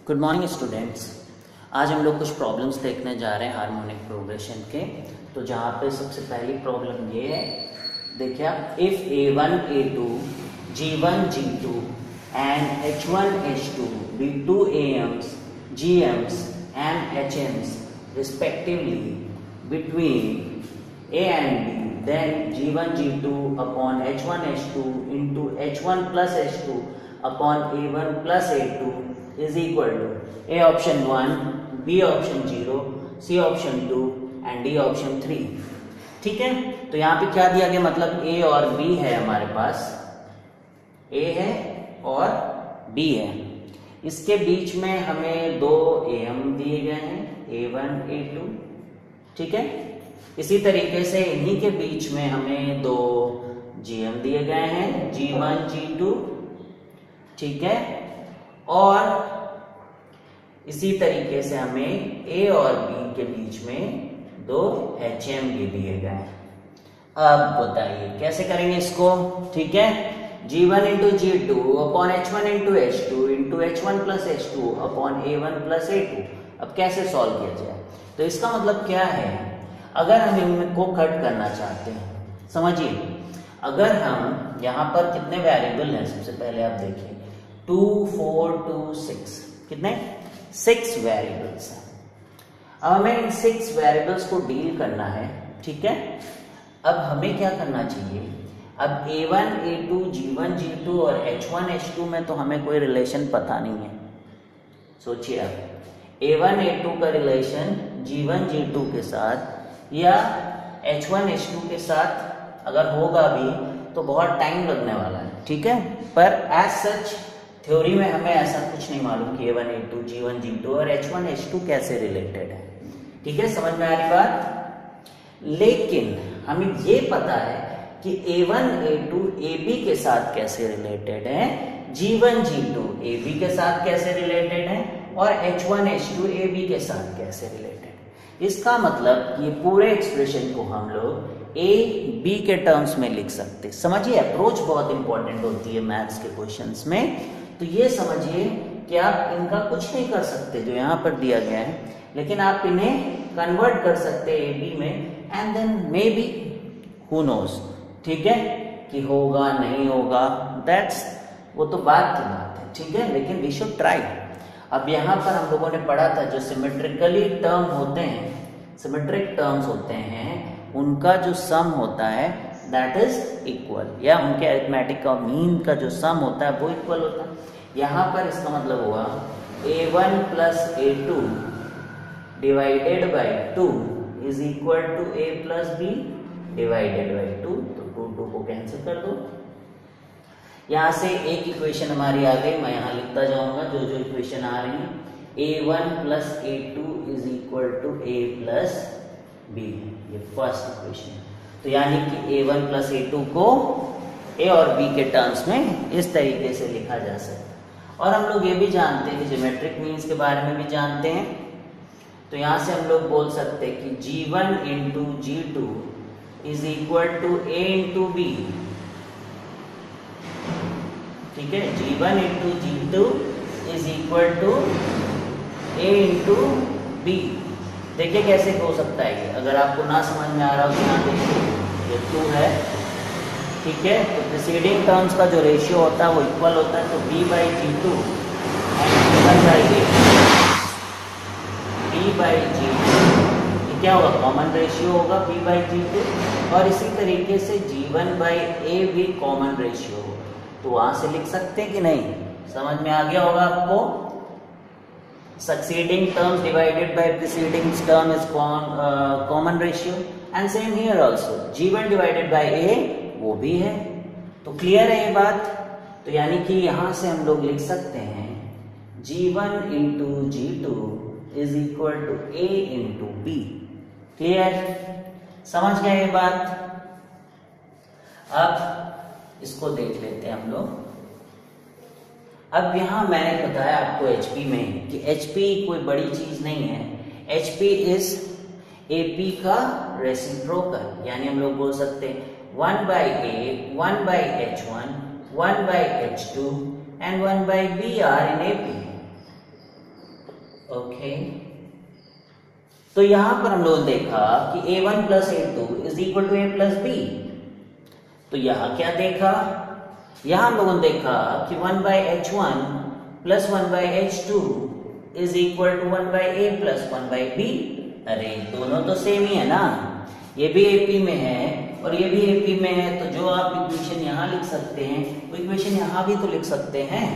Good morning students. आज हम लोग कुछ प्रॉब्लम्स देखने जा रहे हैं हार्मोनिक प्रोग्रेशन के। तो जहाँ पे सबसे पहली प्रॉब्लम ये है, देखिए आप, if A1 A2 G1 G2 and H1 H2 be two AMs GMs and HMs respectively between A and B, then G1 G2 upon H1 H2 into H1 plus H2 upon A1 plus A2 is equal to A option 1, B option 0, C option 2 and D option 3। ठीक है, तो यहाँ पे क्या दिया गया, मतलब A और B है हमारे पास, A है और B है। इसके बीच में हमें दो AM दिए गए हैं, A1 A2। ठीक है, इसी तरीके से इन्हीं के बीच में हमें दो GM दिए गए हैं, G1 G2। ठीक है, और इसी तरीके से हमें A और B के बीच में दो HM भी दिए गए हैं। अब बताइए कैसे करेंगे इसको। ठीक है, G1 into G2 upon H1 into H2 into H1 plus H2 upon A1 plus A2। अब कैसे सॉल्व किया जाए, तो इसका मतलब क्या है, अगर हम इनको कट करना चाहते हैं, समझिए, अगर हम यहाँ पर कितने वेरिएबल हैं, सबसे पहले आप देखिए 2 4 2 6, कितने 6 वेरिएबल्स हैं। अब हमें इन 6 वेरिएबल्स को डील करना है। ठीक है, अब हमें क्या करना चाहिए, अब A1 A2 G1 G2 और H1 H2 में तो हमें कोई रिलेशन पता नहीं है। सोचिए आप, A1 A2 का रिलेशन G1 G2 के साथ या H1 H2 के साथ अगर होगा भी तो बहुत टाइम लगने वाला है। ठीक है, पर एज सच थ्योरी में हमें ऐसा कुछ नहीं मालूम कि A1 A2 G1 G2 और H1 H2 कैसे रिलेटेड है। ठीक है, समझ में आ रही बात। लेकिन हमें ये पता है कि A1 A2 AB के साथ कैसे रिलेटेड है, G1 G2 AB के साथ कैसे रिलेटेड है और H1 H2 AB के साथ कैसे रिलेटेड है। इसका मतलब ये पूरे एक्सप्रेशन को हम लोग A B के टर्म्स में लिख सकते। समझिए, अप्रोच बहुत इंपॉर्टेंट होती है मैथ्स के क्वेश्चंस में। तो ये समझिए कि आप इनका कुछ नहीं कर सकते जो यहाँ पर दिया गया है, लेकिन आप इन्हें कन्वर्ट कर सकते हैं AB में, and then maybe who knows. ठीक है, कि होगा नहीं होगा, दैट्स वो तो बात की बात है। ठीक है, लेकिन वी शुड ट्राई। अब यहाँ पर हम लोगों ने पढ़ा था जो सिमेट्रिकली टर्म होते हैं, सिमेट्रिक टर्म्स होते हैं, उनका जो सम होता है दैट इज इक्वल, या उनके अरिथमेटिक का मीन का जो सम होता है वो इक्वल होता है। यहाँ पर इसका मतलब हुआ A1 plus A2 divided by 2 is equal to A plus B divided by 2। तो 2 को कैंसिल कर दो। यहाँ से एक इक्वेशन हमारी आ गई, मैं यहाँ लिखता जाऊंगा जो जो इक्वेशन आ रही है। A1 plus A2 is equal to A plus B, ये फर्स्ट इक्वेशन। तो यानी कि A1 प्लस A2 को A और B के टर्म्स में इस तरीके से लिखा जा सकता है। और हम लोग ये भी जानते हैं कि ज्योमेट्रिक मीन्स के बारे में भी जानते हैं। तो यहाँ से हम लोग बोल सकते हैं कि G1 into G2 is equal to A into B। ठीक है, G1 into G2 is equal to A into B। देखिए कैसे हो सकता है ये, अगर आपको ना समझ में आ रहा हो तो यहाँ देखिए ये 2 है। ठीक है, तो प्रीसीडिंग टर्म्स का जो रेशियो होता है वो इक्वल होता है। तो B by G2 and G1 by A, B by G2, ये क्या होगा, कॉमन रेशियो होगा B बाई G2। और इसी तरीके से G1 बाई A भी कॉमन रेशियो होगा। तो वहां से लिख सकते हैं कि नहीं, समझ में आ गया होगा आपको। Succeeding terms divided by preceding term is common ratio, and same here also G1 divided by A वो भी है। तो क्लियर है ये बात। तो यानी कि यहां से हम लोग लिख सकते हैं G1 into G2 is equal to A into B। Clear, समझ गए ये बात। अब इसको देख लेते हैं हम लोग। अब यहाँ मैंने बताया आपको HP में कि HP कोई बड़ी चीज नहीं है। HP इज AP का रेसिप्रोकल, यानी हम लोग बोल सकते हैं 1 by A, 1 by H1, 1 by H2 and 1 by B are in AP। Okay, तो यहां पर हम लोगों ने देखा कि a1 plus a2 is equal to a plus b। तो यहां क्या देखा, यहां हम लोगों ने देखा कि 1 by h1 plus 1 by h2 is equal to 1 by a plus 1 by b। अरे दोनों तो सेम ही है ना, ये भी AP में है और ये भी AP में है, तो जो आप इक्वेशन यहां लिख सकते हैं वो इक्वेशन यहां भी तो लिख सकते हैं।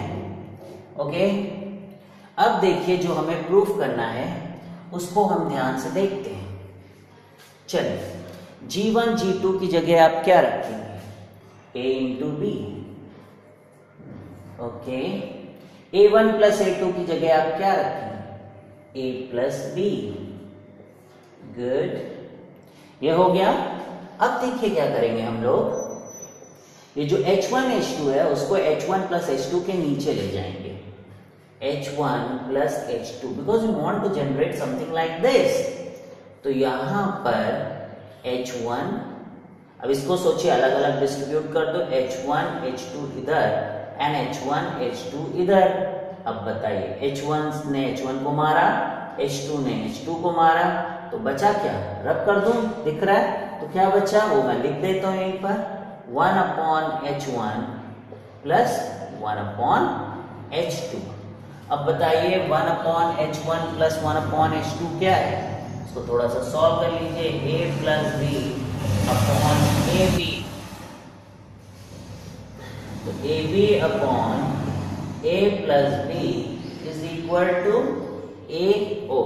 ओके, अब देखिए जो हमें प्रूफ करना है उसको हम ध्यान से देखते हैं। चलिए, G1 G2 की जगह आप क्या रखेंगे, A into b. Okay, A1 plus A2 की जगह आप क्या रखेंगे, A प्लस बी। गुड, ये हो गया। अब देखिए क्या करेंगे हम लोग, ये जो H1 H2 है उसको H1 प्लस H2 के नीचे ले जाएंगे, H1 plus H2, because we want to generate something like this. तो यहां पर H1, अब इसको सोचिए अलग अलग डिस्ट्रीब्यूट कर दो, H1 H2 इधर एंड H1 H2 इधर। अब बताइए, H1 ने H1 को मारा, H2 ने H2 को मारा, तो बचा क्या, रब कर दूं, दिख रहा है, तो क्या बचा वो मैं लिख देता हूं यहीं पर, 1 upon H1 plus 1 upon H2। अब बताइए 1 upon H1 plus 1 upon H2 क्या है, इसको थोड़ा सा सॉल्व कर लीजिए, A plus b upon AB। तो AB upon A plus B is equal to AO।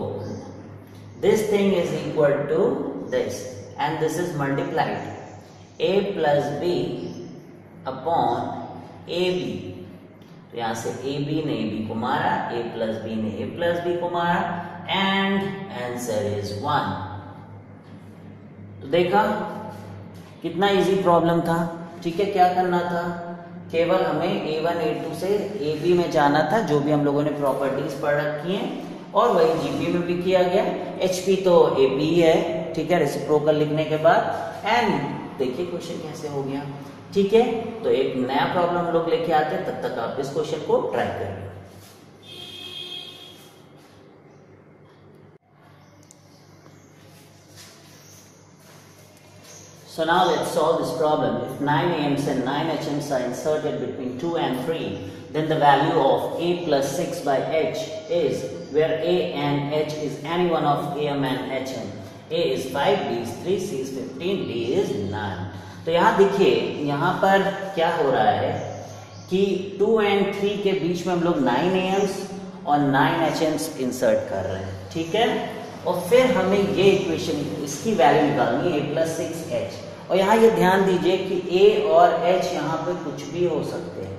This thing is equal to this and this is multiplied, A plus B upon AB। तो यहां से AB ने AB को मारा, A plus B ने A plus B को मारा and answer is 1। तो देखा कितना इजी प्रॉब्लम था। ठीक है, क्या करना था, केवल हमें A1 A2 से AB में जाना था, जो भी हम लोगों ने प्रॉपर्टीज पढ़ रखी हैं, और वही GP में भी किया गया। HP तो AP ही है, ठीक है, रेसिप्रोकल लिखने के बाद। एंड देखिए क्वेश्चन कैसे हो गया। ठीक है, तो एक नया प्रॉब्लम हम लोग लेके आते हैं, तब तक आप इस क्वेश्चन को ट्राई करें। So now let's solve this problem. If 9 AMs and 9 HMs are inserted between 2 and 3, then the value of A plus 6 by H is, where A and H is any one of AM and HM. A is 5, B is 3, C is 15, D is none. तो यहाँ देखिए, यहाँ पर क्या हो रहा है कि 2 and 3 के बीच में हम लोग 9 AMs और 9 HMs इंसर्ट कर रहे हैं। ठीक है, और फिर हमें ये इक्वेशन, इसकी वैल्यू निकालनी है, A प्लस 6H। और यहाँ ये ध्यान दीजिए कि A और H यहाँ पे कुछ भी हो सकते हैं,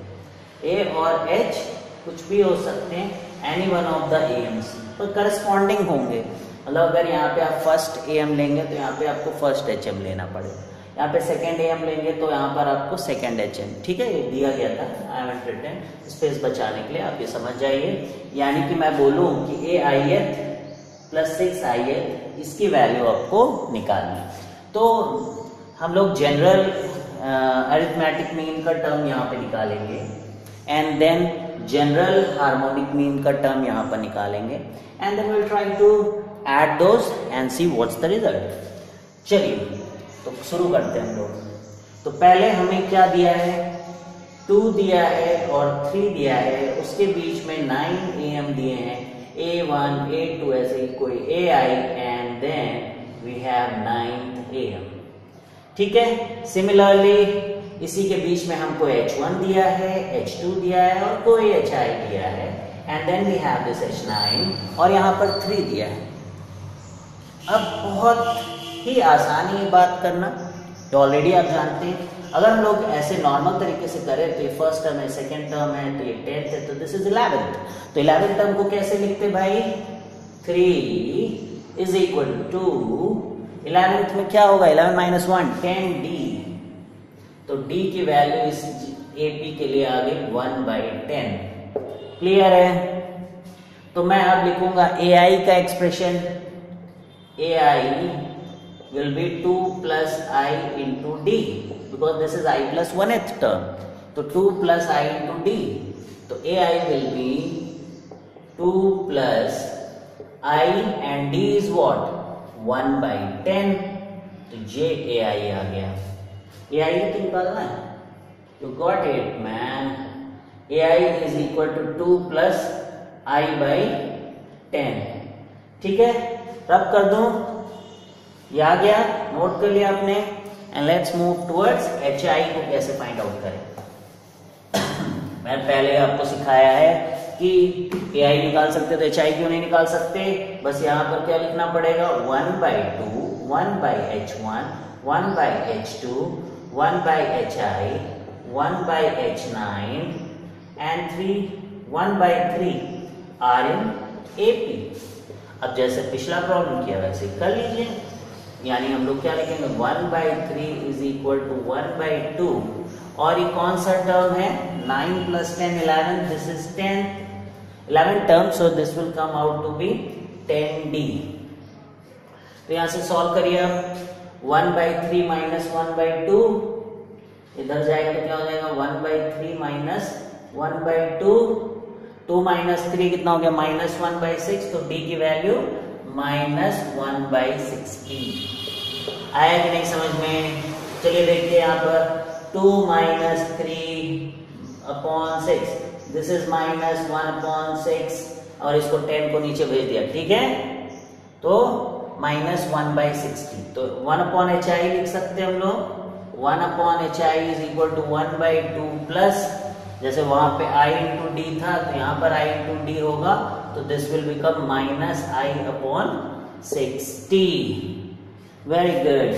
A और H कुछ भी हो सकते हैं, any one of the AMs, तो करस्पॉन्डिंग होंगे। मतलब अगर यहाँ पे आप फर्स्ट AM लेंगे तो यहाँ पे आपको फर्स्ट HM लेना पड़ेगा, यहाँ पे सेकेंड AM लेंगे तो यहाँ पर आपको सेकेंड HM। ठीक है, ये दिया गया था, आई हैव रिटन, स्पेस बचाने के लिए आप ये समझ जाइए। यानी कि मैं बोलूँ कि AIth प्लस 6ith, इसकी वैल्यू आपको निकालनी। तो हम लोग जनरल अरिथमेटिक मीन का टर्म यहाँ पे निकालेंगे, and then general harmonic mean का टर्म यहाँ पर निकालेंगे, and then will try to add those and see what's the result. चलिए, तो शुरू करते हैं हम लोग। तो पहले हमें क्या दिया है, 2 दिया है और 3 दिया है, उसके बीच में 9 AM दिए हैं, A1 A2 ऐसे ही कोई AI, and then we have 9 AM। ठीक है, सिमिलरली इसी के बीच में हमको H1 दिया है, H2 दिया है और कोई HI दिया है, and then we have this H9 और यहाँ पर 3 दिया है। अब बहुत ही आसान है बात करना, तो ऑलरेडी आप जानते हैं। अगर हम लोग ऐसे नॉर्मल तरीके से करें तो ये फर्स्ट टर्म है, सेकेंड टर्म है, तो ये 10th है, तो दिस इज 11th। तो 11th टर्म को कैसे लिखते भाई, 3 इज इक्वल टू 11th में क्या होगा, 11 माइनस 1 10D। तो D की वैल्यू इस AP के लिए आ गई 1/10। क्लियर है? तो मैं अब लिखूंगा AI का expression, AI will be 2 plus I into D, because this is I plus 1th term. तो 2 plus I into D, तो AI will be 2 plus I and D is what 1/10, तो ये AI आ गया। AI तो निकालना है, you got it man, AI is equal to 2 plus I/10, ठीक है, रब कर दूं, ये आ गया, नोट कर लिया आपने। And let's move towards HI को कैसे फाइंड आउट करें। मैंने पहले आपको सिखाया है कि AI निकाल सकते तो HI क्यों नहीं निकाल सकते। बस यहाँ पर क्या लिखना पड़ेगा 1/2, 1/H1, 1/H2, 1/HI, 1/H9 and 1/3 are in AP। अब जैसे पिछला प्रॉब्लम किया वैसे कर लीजिए, यानी हम लोग क्या लिखेंगे 1/3 इज इक्वल टू 1/2, और ये कौन सा टर्म है 9 + 10 11, this is 11 term, so this will come out to be 10D। तो यहां से सॉल्व करिए आप, 1/3 - 1/2 इधर जाएगा तो क्या हो जाएगा 1/3 - 1/2, 2 - 3 कितना हो गया -1/6, तो D की वैल्यू -1/16। आया कि नहीं समझ में। चलिए देखिए यहाँ पर 2 - 3/6, दिस इज -1/6, और इसको 10 को नीचे भेज दिया, ठीक है, तो -1/60। तो 1/HI लिख सकते हैं हम लोग, 1/HI is equal to 1/2 plus, जैसे वहां पे I × D था तो यहाँ पर I × D होगा, तो this will become -I/60। Very good.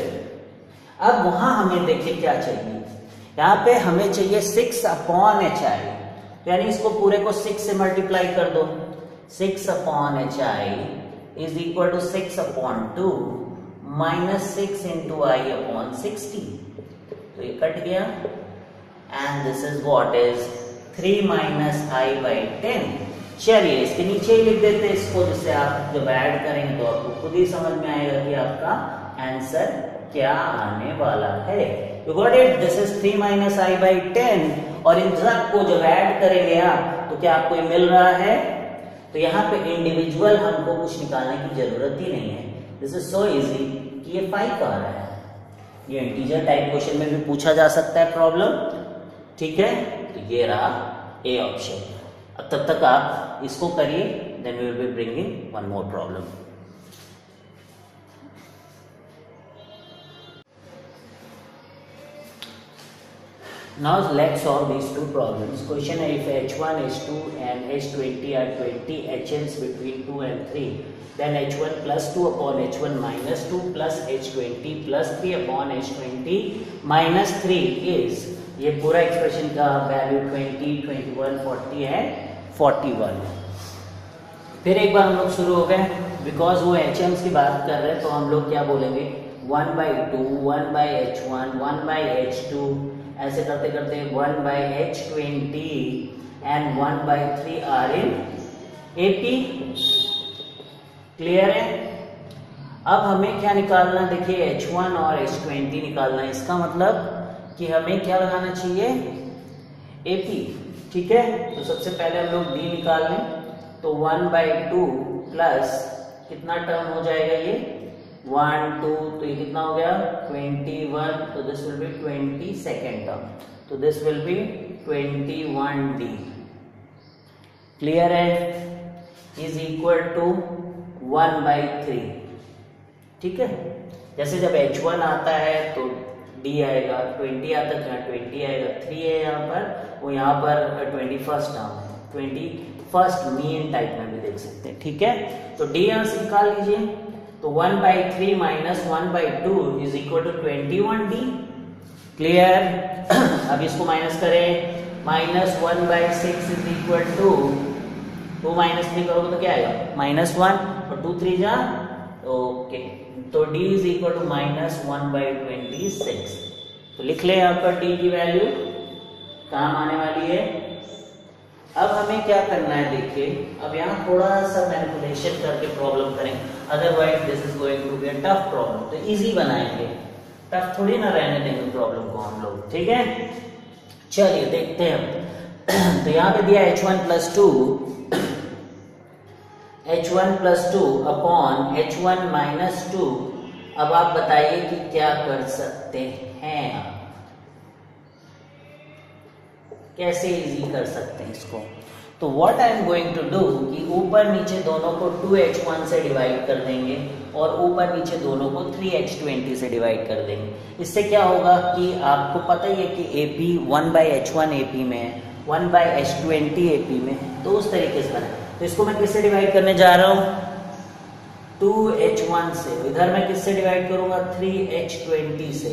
अब वहां हमें देखिए क्या चाहिए, यहाँ पे हमें चाहिए 6/HI, यानी इसको पूरे को 6 से मल्टीप्लाई कर दो, 6/HI is equal to 6/2 -6 × I/60, तो ये कट गया, and this is what is 3 - I/10। चलिए इसके नीचे ही लिख देते हैं इसको, जिससे आप जब ऐड करेंगे तो आपको खुद ही समझ में आएगा कि आपका आंसर क्या आने वाला है। You got it? This is 3 - I/10, और इन सबको जब ऐड करेंगे आप तो क्या आपको ये मिल रहा है, तो यहाँ पे इंडिविजुअल हमको कुछ निकालने की जरूरत ही नहीं है, दिस इज सो इजी कि ये 5 आ रहा है। ये इंटीजर टाइप क्वेश्चन में भी पूछा जा सकता है प्रॉब्लम, ठीक है, तो ये रहा ए ऑप्शन। अब तब तक आप इसको करिए, then we will be bringing one more problem. Now let's solve these two problems. Question है, if H1, H2 and H20 are 20 HMs between 2 and 3, then H1 + 2/H1 - 2 plus H20 + 3/H20 - 3 is, ये पूरा expression का value 20, 21, 40 है, 41। फिर एक बार हम लोग शुरू हो गए, बिकॉज वो HMs की बात कर रहे हैं तो हम लोग क्या बोलेंगे 1/2, 1/H1, 1/H2, ऐसे करते करते 1/H20 and 1/3 are in AP। Clear है। अब हमें क्या निकालना, देखिए H1 और H20 निकालना है, इसका मतलब कि हमें क्या लगाना चाहिए AP, ठीक है। तो सबसे पहले हम लोग D निकाल लें, तो 1/2 प्लस कितना टर्म हो जाएगा ये 1, 2, तो ये कितना हो गया 21, तो this will be 22nd term, तो this will be 21D। Clear है, इज इक्वल टू 1/3, ठीक है। जैसे जब H1 आता है तो D आएगा, 20 आता है तो यहाँ 20 आएगा, 3 है यहाँ पर, वो यहाँ पर 21st टर्म है, 21st मीन टाइप में भी देख सकते हैं, ठीक है। तो D यहाँ से निकाल लीजिए, तो 1/3 - 1/2 is equal to 21D। Clear. अब इसको माइनस करें, -1/6 इज इक्वल टू 2 - 3 करोगे तो क्या आएगा -1, और 2 3 जा, ओके, तो D इज इक्वल टू -1/26। तो लिख ले यहाँ पर D की वैल्यू काम आने वाली है। अब हमें क्या करना है, देखिए अब यहाँ थोड़ा सा मैनिपुलेशन करके प्रॉब्लम करें, otherwise this is going to be a tough problem. तो इजी बनाएंगे, टफ थोड़ी ना रहने देंगे प्रॉब्लम को हम लोग, ठीक है। चलिए देखते हैं। तो यहाँ पे दिया H1 + 2, h1 plus 2 upon h1 minus 2। अब आप बताइए कि क्या कर सकते हैं आप, कैसे इजी कर सकते हैं इसको। तो what I am going to do कि ऊपर नीचे दोनों को 2h1 से डिवाइड कर देंगे और ऊपर नीचे दोनों को 3h20 से डिवाइड कर देंगे। इससे क्या होगा कि आपको पता ही है कि AP 1/h1 AP में है, 1/h20 AP में है, तो उस तरीके से बना। तो इसको मैं किससे डिवाइड करने जा रहा हूँ, 2h1 से। इधर मैं किससे डिवाइड करूंगा, 3h20 से।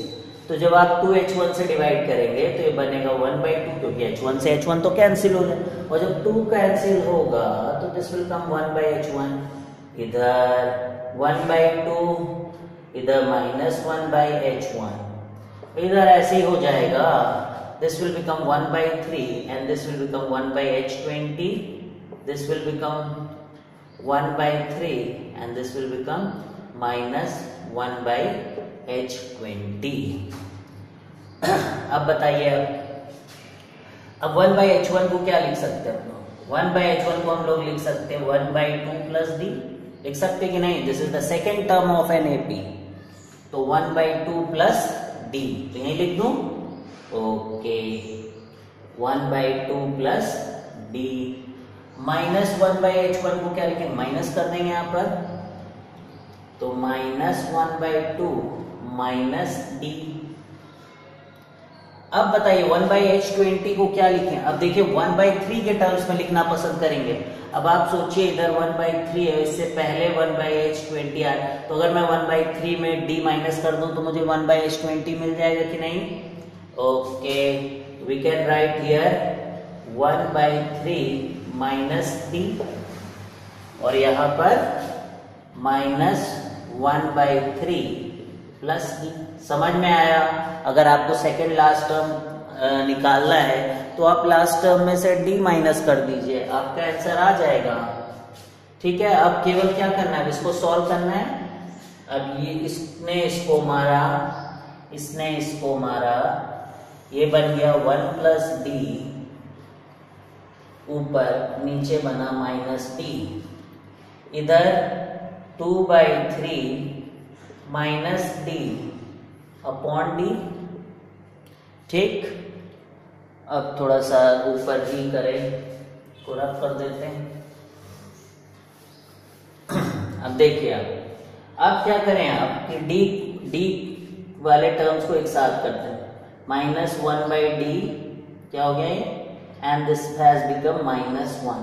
तो जब आप 2h1 से डिवाइड करेंगे तो ये बनेगा 1/2, क्योंकि h1 से h1 तो कैंसिल हो जाए, और जब 2 कैंसिल होगा तो दिस विल कम 1/h1, इधर 1/2, इधर -1/h1, इधर ऐसे ही हो जाएगा। This will become 1/3 and this will become 1/h20, this will become 1/3 and this will become -1/h20। अब बताइए, अब 1/h1 को क्या लिख सकते हैं हम लोग, 1/h1 को हम लोग लिख सकते हैं 1/2 प्लस d, लिख सकते कि नहीं, this is the second term of an AP, तो 1/2 प्लस d, तो यही लिख दूं, ओके, 1/2 प्लस d। -1/h1 को क्या लिखेंगे, माइनस कर देंगे यहाँ पर, तो -1/2 माइनस d। अब बताइए 1/h20 को क्या लिखें। अब देखिए 1/3 के टर्म्स में लिखना पसंद करेंगे। अब आप सोचिए इधर 1/3 है, इससे पहले 1/h20 आए, तो अगर मैं 1/3 में d माइनस कर दूं तो मुझे 1/h20 मिल जाएगा कि नहीं। Okay, we can write here 1/3 minus d, और यहां पर -1/3 प्लस d। समझ में आया। अगर आपको सेकेंड लास्ट टर्म निकालना है तो आप लास्ट टर्म में से d माइनस कर दीजिए, आपका आंसर आ जाएगा। ठीक है, अब केवल क्या करना है, इसको सॉल्व करना है। अब ये इसने इसको मारा, इसने इसको मारा, ये बन गया 1 प्लस d, ऊपर नीचे बना -d, इधर 2/3 माइनस d अपॉन d। ठीक, अब थोड़ा सा ऊपर ही करें, को रफ कर देते हैं। अब देखिए अब क्या करें आप कि d वाले टर्म्स को एक साथ करते हैं, -1/d क्या हो गया ये, एंड दिस हैज बिकम -1।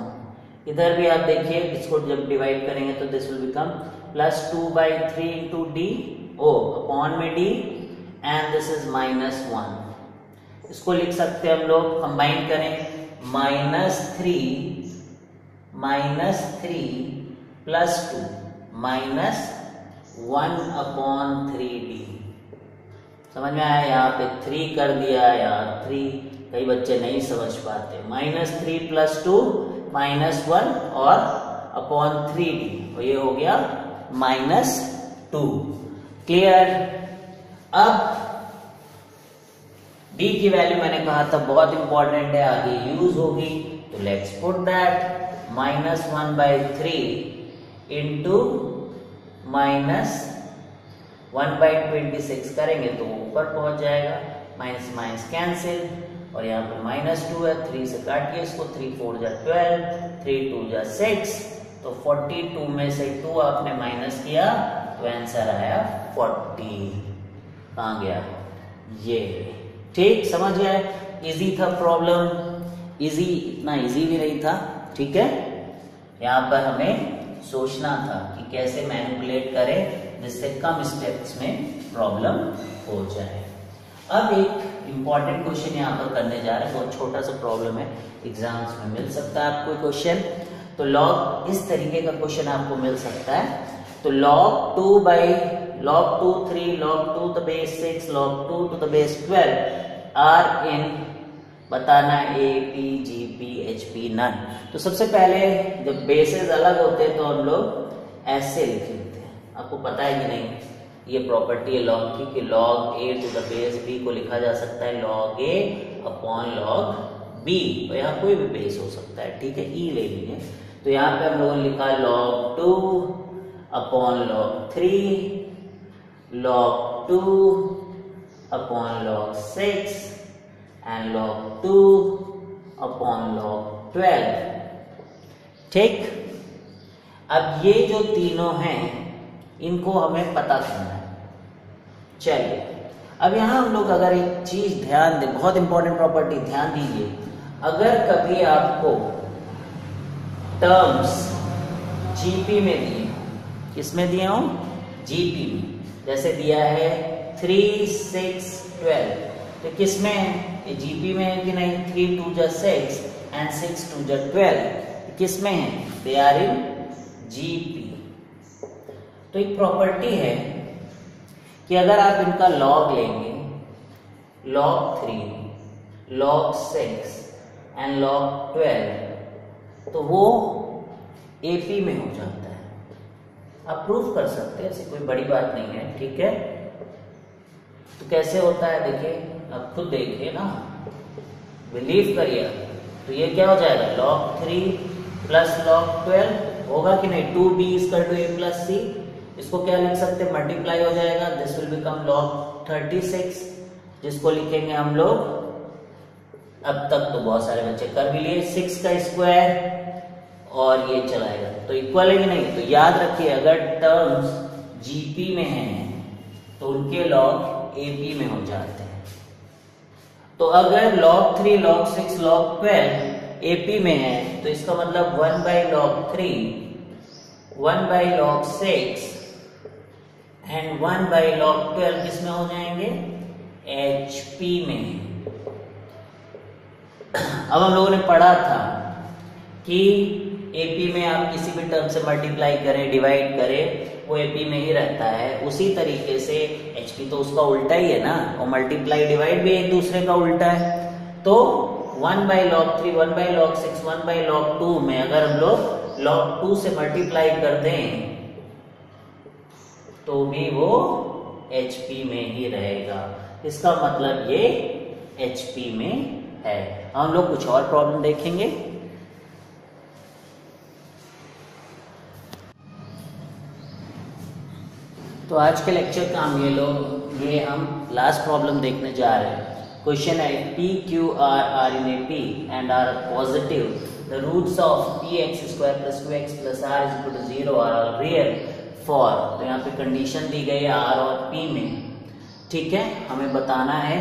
इधर भी आप देखिए, इसको जब डिवाइड करेंगे तो this will become +2/3 into d, upon में d, एंड दिस इज -1। इसको लिख सकते हैं हम लोग, कंबाइन करें, -3 प्लस 2 -1/3d। समझ में आया, यहाँ पे 3 कर दिया यार, 3, कई बच्चे नहीं समझ पाते। -3 प्लस 2 -1 और अपॉन 3d, और ये हो गया -2। क्लियर। अब d की वैल्यू मैंने कहा था बहुत इंपॉर्टेंट है, आगे यूज होगी, तो लेट्स पुट दैट -1/3 इंटू -1/26 करेंगे तो ऊपर पहुंच जाएगा, माइनस माइनस कैंसिल, और यहाँ पे -2 है, 3 से काटिए इसको, 3 4 जा 12, 3 2 जा 6, तो 42 में से 2 आपने माइनस किया तो आंसर आया 40। कहाँ गया ये, ठीक, समझ गए। इजी था प्रॉब्लम, इजी, इतना इजी भी नहीं था। ठीक है, यहाँ पर हमें सोचना था कि कैसे मैनिपुलेट करें जिससे कम स्टेप्स में प्रॉब्लम हो जाए। अब एक इंपॉर्टेंट क्वेश्चन यहाँ पर करने जा रहे हैं, बहुत छोटा सा प्रॉब्लम है, एग्जाम्स में मिल सकता है आपको क्वेश्चन। तो लॉग इस तरीके का क्वेश्चन आपको मिल सकता है। तो log 2 log 2 3 log 2 to the base 6 log 2 to the base 12 are in बताना A P G P H P नन। तो सबसे पहले जब बेसेस अलग होते हैं तो हम लोग ऐसे लिख लेते हैं। आपको पता है कि नहीं, ये प्रॉपर्टी है लॉग की कि log a to the base b को लिखा जा सकता है log a upon log b, और यहाँ कोई भी बेस हो सकता है। ठीक है, e ले लीजिए, तो यहाँ पे हम लोगों ने लिखा log 2 upon log 3, log 2 upon log 6 and log 2 upon log 12। ठीक, अब ये जो तीनों हैं इनको हमें पता करना है। चलिए, अब यहाँ हम लोग अगर एक चीज ध्यान दें, बहुत इंपॉर्टेंट प्रॉपर्टी ध्यान दीजिए, अगर कभी आपको टर्म्स जीपी में दिए, किसमें दिए हो, जीपी में, जैसे दिया है 3, 6, 12, तो किसमें है, जीपी में है कि नहीं, 3 2 जा 6 एंड 6 2 जा 12, किसमें है, दे आर इन जीपी। तो एक प्रॉपर्टी है कि अगर आप इनका लॉग लेंगे, log 3, log 6 एंड log 12, तो वो एपी में हो जाता है। आप प्रूफ कर सकते हैं, ऐसी कोई बड़ी बात नहीं है, ठीक है। तो कैसे होता है देखिए, आप खुद देखिए ना, बिलीव करिए। तो ये क्या हो जाएगा, log 3 प्लस log 12 होगा कि नहीं, 2b equal to a plus c, इसको क्या लिख सकते हैं, मल्टीप्लाई हो जाएगा, दिस विल बिकम log 36, जिसको लिखेंगे हम लोग, अब तक तो बहुत सारे बच्चे कर भी लिए, 6 का स्क्वायर और ये चलाएगा, तो इक्वल है कि नहीं। तो याद रखिए, अगर टर्म्स जीपी में हैं तो उनके लॉग एपी में हो जाते हैं। तो अगर log 3, log 6, log 12 एपी में है, तो इसका मतलब 1 by log 3, 1 by log 6 and 1 by log 12 किस में हो जाएंगे, HP में। अब हम लोगों ने पढ़ा था कि AP में आप किसी भी टर्म से मल्टीप्लाई करें, डिवाइड करें, वो AP में ही रहता है। उसी तरीके से HP तो उसका उल्टा ही है ना, और मल्टीप्लाई डिवाइड भी एक दूसरे का उल्टा है। तो 1 by log 3, 1 by log 6, 1 by log 2 में अगर हम लोग log 2 से मल्टीप्लाई कर दें तो भी वो HP में ही रहेगा। इसका मतलब ये HP में है। हम लोग कुछ और प्रॉब्लम देखेंगे। तो आज के लेक्चर का हम ये हम लास्ट प्रॉब्लम देखने जा रहे हैं। क्वेश्चन है P, Q, R are in a P and are positive. The roots of px square plus 2x plus r is equal to 0 are all real for, तो यहाँ पे कंडीशन दी गई है R और P में, ठीक है। हमें बताना है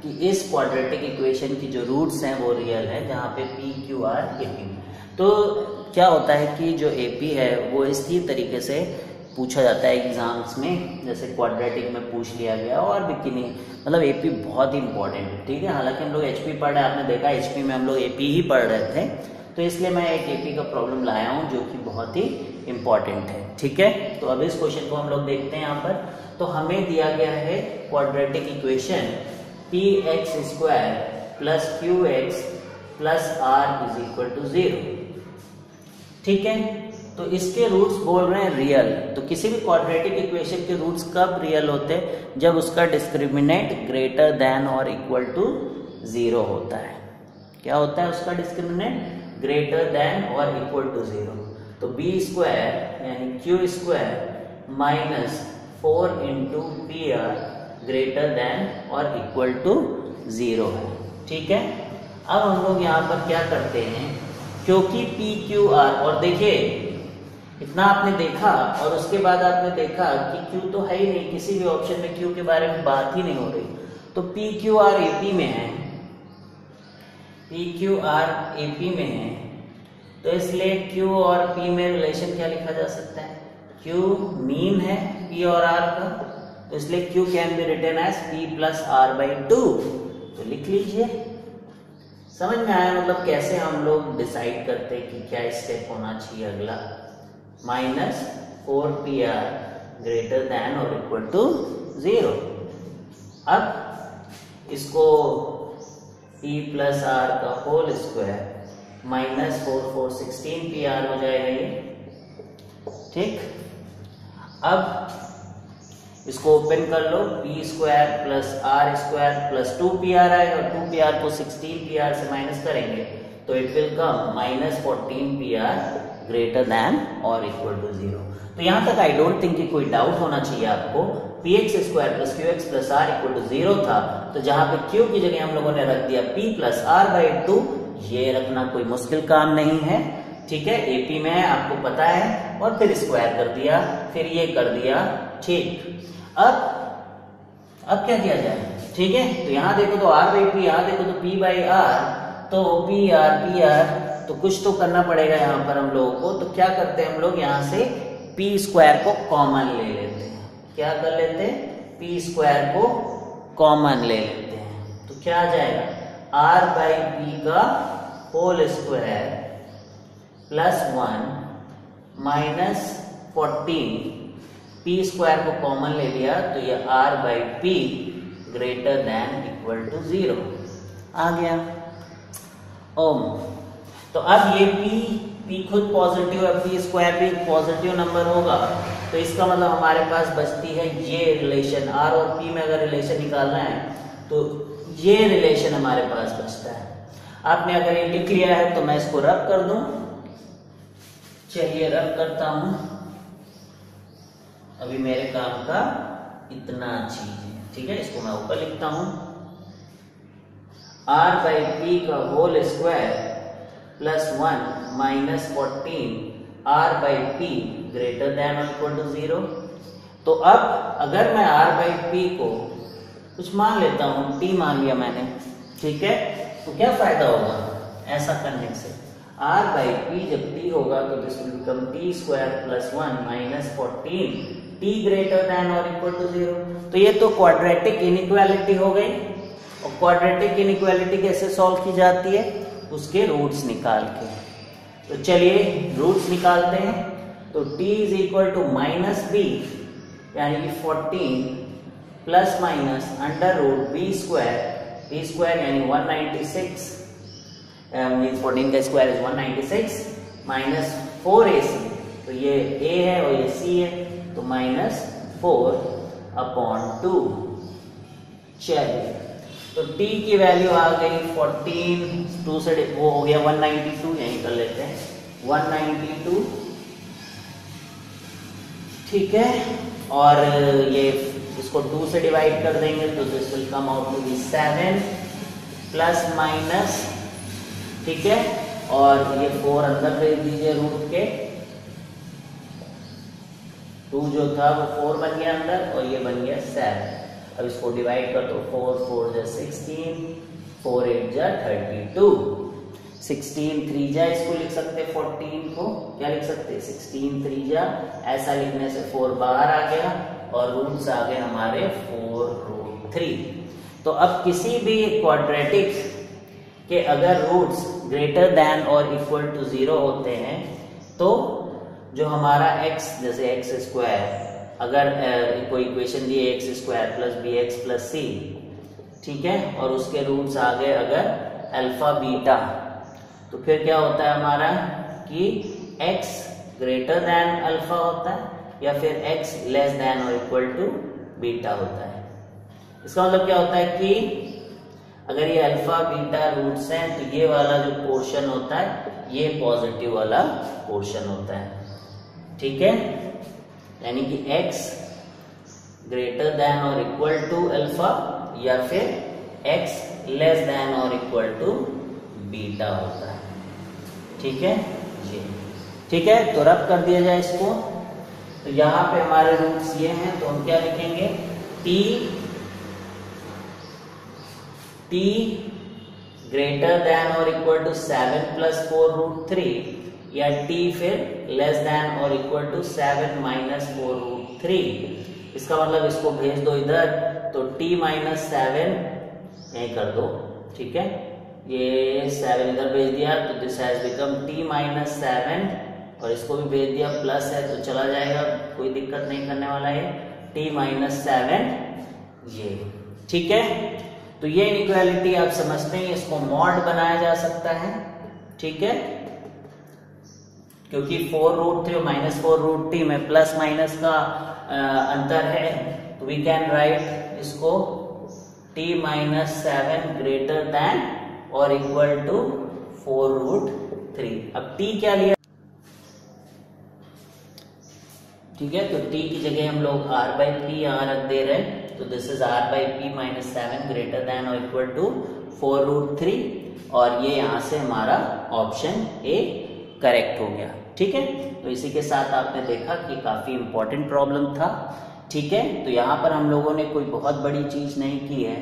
कि इस क्वाड्रेटिक इक्वेशन की जो रूट्स हैं वो रियल है, जहाँ पे P, Q, R, AP। तो क्या होता है कि जो AP है वो इसी तरीके से पूछा जाता है एग्जाम्स में, जैसे क्वाड्रेटिक में पूछ लिया गया, और भी कि नहीं, मतलब एपी बहुत ही इंपॉर्टेंट है, ठीक है। हालांकि हम लोग एचपी पढ़ रहे हैं, आपने देखा एचपी में हम लोग एपी ही पढ़ रहे थे, तो इसलिए मैं एक एपी का प्रॉब्लम लाया हूँ जो कि बहुत ही इंपॉर्टेंट है, ठीक है। तो अब इस क्वेश्चन को हम लोग देखते हैं। यहाँ पर तो हमें दिया गया है quadratic equation p x square plus q x plus r is equal to 0, ठीक है। तो इसके रूट्स बोल रहे हैं रियल। तो किसी भी क्वाड्रेटिक इक्वेशन के रूट्स कब रियल होते हैं, जब उसका डिस्क्रिमिनेंट ग्रेटर देन और इक्वल टू 0 होता है। क्या होता है उसका डिस्क्रिमिनेंट, ग्रेटर देन और इक्वल टू 0। तो बी स्क्वायर यानी Q square minus 4 into P R greater than और इक्वल टू 0 है, ठीक है। अब हम लोग यहाँ पर क्या करते हैं, क्योंकि पी क्यू आर, और देखिए इतना आपने देखा और उसके बाद आपने देखा कि Q तो है ही नहीं, किसी भी ऑप्शन में Q के बारे में बात ही नहीं हो रही। तो P Q R AP में है, P Q R AP में है, तो इसलिए Q और P में रिलेशन क्या लिखा जा सकता है, Q मीन है P और R का, तो इसलिए Q can be written as P plus R by 2। तो लिख लीजिए। समझ में आया मतलब कैसे हम लोग डिसाइड करते हैं कि क्या स्टेप होना चाहिए अगला, माइनस 4PR ग्रेटर देन और इक्वल टू 0। अब इसको P प्लस R का होल स्क्वायर माइनस 4 16PR हो जाएगा ये, ठीक। अब इसको ओपन कर लो, P square plus R square plus 2PR आएगा, 2PR को 16PR से माइनस करेंगे तो it will come -14PR greater than और इक्वल टू 0। तो यहां तक आई डोंट थिंक कि कोई डाउट होना चाहिए आपको। px square plus q x plus r equal to 0 था, तो जहां पे q की जगह हम लोगों ने रख दिया p प्लस आर बाई 2, ये रखना कोई मुश्किल काम नहीं है, ठीक है। एपी में है, आपको पता है, और फिर स्क्वायर कर दिया, फिर ये कर दिया, ठीक। अब क्या किया जाए, ठीक है। तो यहां देखो तो r बाई पी, यहां देखो तो p बाई आर, तो पी आर, तो कुछ तो करना पड़ेगा यहाँ पर हम लोगों को। तो क्या करते हैं हम लोग, यहाँ से p स्क्वायर को कॉमन ले लेते हैं। क्या कर लेते हैं, p स्क्वायर को कॉमन ले लेते हैं, तो क्या आ जाएगा, r बाई पी का whole square plus 1 minus 14, p स्क्वायर को कॉमन ले लिया, तो ये r by p greater than equal to 0 आ गया। ओम, तो अब ये p खुद पॉजिटिव है, p स्क्वायर भी पॉजिटिव नंबर होगा, तो इसका मतलब हमारे पास बचती है ये रिलेशन। r और p में अगर रिलेशन निकालना है तो ये रिलेशन हमारे पास बचता है। आपने अगर ये लिख लिया है तो मैं इसको रब कर दूं, चलिए रब करता हूं। अभी मेरे काम का इतना चीज है, ठीक है। इसको मैं ऊपर लिखता हूं, r बाई पी का whole square plus 1 minus 14 r by p greater than और इक्वल टू 0। तो अब अगर मैं r बाई पी को कुछ मान लेता हूं, t मान लिया मैंने, ठीक है, तो क्या फायदा होगा ऐसा करने से, r बाई पी जब t होगा तो this will become t square plus 1 minus 14 t greater than और इक्वल टू 0। तो ये तो क्वाड्रेटिक इनइक्वालिटी हो गई, और क्वाड्रेटिक इनइक्वालिटी कैसे सॉल्व की जाती है, उसके रूट्स निकाल के। तो चलिए रूट्स निकालते हैं। तो t is equal to minus b, यानी कि 14 plus minus under root b square यानी 196, मीन्स 14 का स्क्वायर इज 196 माइनस 4ac, तो ये a है और ये c है, तो माइनस 4/2। चलिए, तो t की वैल्यू आ गई 14, 2 से वो हो गया 192, यहीं कर लेते हैं 192, ठीक है। और ये इसको 2 से डिवाइड कर देंगे तो this will come out to be 7 plus minus, ठीक है, और ये 4 अंदर भेज दीजिए रूट के, 2 जो था वो 4 बन गया अंदर और ये बन गया 7। अब इसको डिवाइड कर दो, 4 4 जा 16, 4 8 जा 32, 16 3 जा, इसको लिख सकते 14 को क्या लिख सकते 16 3 जा, ऐसा लिखने से 4 बाहर आ गया और रूट्स आ गए हमारे 4√3। तो अब किसी भी क्वाड्रेटिक के अगर रूट्स ग्रेटर देन और इक्वल टू 0 होते हैं तो जो हमारा x, जैसे x स्क्वायर, अगर कोई इक्वेशन दी है x square plus b x plus c, ठीक है, और उसके रूट्स आ गए अगर अल्फा बीटा, तो फिर क्या होता है हमारा कि x ग्रेटर देन अल्फा होता है या फिर x लेस देन और इक्वल टू बीटा होता है। इसका मतलब क्या होता है कि अगर ये अल्फा बीटा रूट्स हैं तो ये वाला जो पोर्शन होता है ये पॉजिटिव वाला पोर्शन होता है, ठीक है, यानी कि x ग्रेटर देन और इक्वल टू अल्फा या फिर x लेस देन और इक्वल टू बीटा होता है, ठीक है जी, ठीक है। तो रब कर दिया जाए इसको। तो यहाँ पे हमारे रूट्स ये हैं, तो हम क्या लिखेंगे, t ग्रेटर देन और इक्वल टू 7 प्लस 4√3 या t फिर लेस देन और इक्वल टू 7 माइनस 4√3। इसका मतलब इसको भेज दो इधर, तो t माइनस 7 यहीं कर दो, ठीक है, ये 7 इधर भेज दिया तो this has become t minus 7, और इसको भी भेज दिया, प्लस है तो चला जाएगा, कोई दिक्कत नहीं करने वाला है, t माइनस 7 ये, ठीक है। तो ये इनइक्वालिटी आप समझते हैं, इसको मॉड बनाया जा सकता है, ठीक है, क्योंकि 4√3 और माइनस 4√3 में प्लस माइनस का अंतर है, तो वी कैन राइट इसको t माइनस 7 ग्रेटर देन और इक्वल टू 4√3। अब t क्या लिया, ठीक है, तो t की जगह हम लोग r/p यहाँ रख दे रहे हैं, तो this is r/p minus 7 greater than और इक्वल टू 4√3, और ये यहाँ से हमारा ऑप्शन ए करेक्ट हो गया। ठीक है, तो इसी के साथ आपने देखा कि काफी इंपॉर्टेंट प्रॉब्लम था। ठीक है, तो यहाँ पर हम लोगों ने कोई बहुत बड़ी चीज नहीं की है।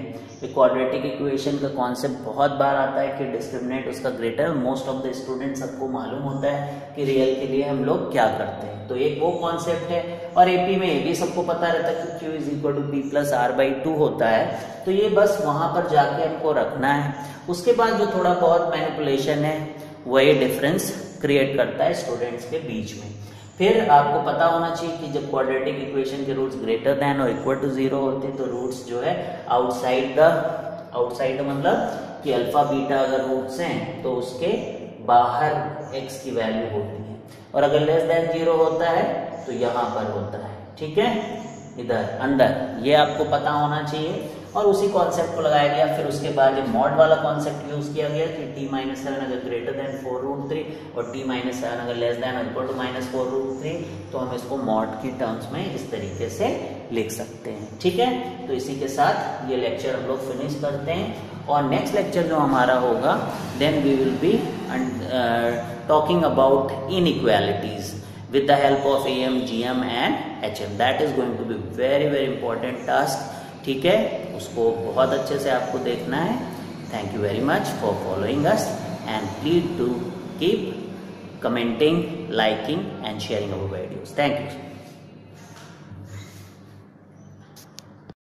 क्वाड्रेटिक इक्वेशन का कॉन्सेप्ट बहुत बार आता है कि डिस्क्रिमिनेंट उसका greater, most of the student सबको मालूम होता है कि रियल के लिए हम लोग क्या करते हैं, तो एक वो कॉन्सेप्ट है। और एपी में ये भी सबको पता रहता है कि Q is equal to P plus R/2 होता है, तो ये बस वहां पर जाके हमको रखना है। उसके बाद जो थोड़ा बहुत मैनिपुलेशन है वही डिफरेंस क्रिएट करता है स्टूडेंट्स के बीच में। फिर आपको पता होना चाहिए कि जब क्वाड्रेटिक इक्वेशन के रूट्स ग्रेटर देन और इक्वल टू 0 होते हैं तो रूट्स जो है आउटसाइड मतलब कि अल्फा बीटा अगर रूट्स हैं तो उसके बाहर x की वैल्यू होती है, और अगर लेस देन 0 होता है तो यहाँ पर होता है। ठीक है, इधर अंदर, ये आपको पता होना चाहिए, और उसी कॉन्सेप्ट को लगाया गया। फिर उसके बाद ये मॉड वाला कॉन्सेप्ट यूज किया गया कि t-7 अगर ग्रेटर देन 4√3 और t-7 अगर लेस देन इक्वल टू -4√3, तो हम इसको मॉड की टर्म्स में इस तरीके से लिख सकते हैं। ठीक है, तो इसी के साथ ये लेक्चर हम लोग फिनिश करते हैं, और नेक्स्ट लेक्चर जो हमारा होगा then we will be talking about inequalities with the help of AM, GM and HM. That is going to be very important task. ठीक है, उसको बहुत अच्छे से आपको देखना है। Thank you very much for following us, and please do keep commenting, liking and sharing our videos. Thank you.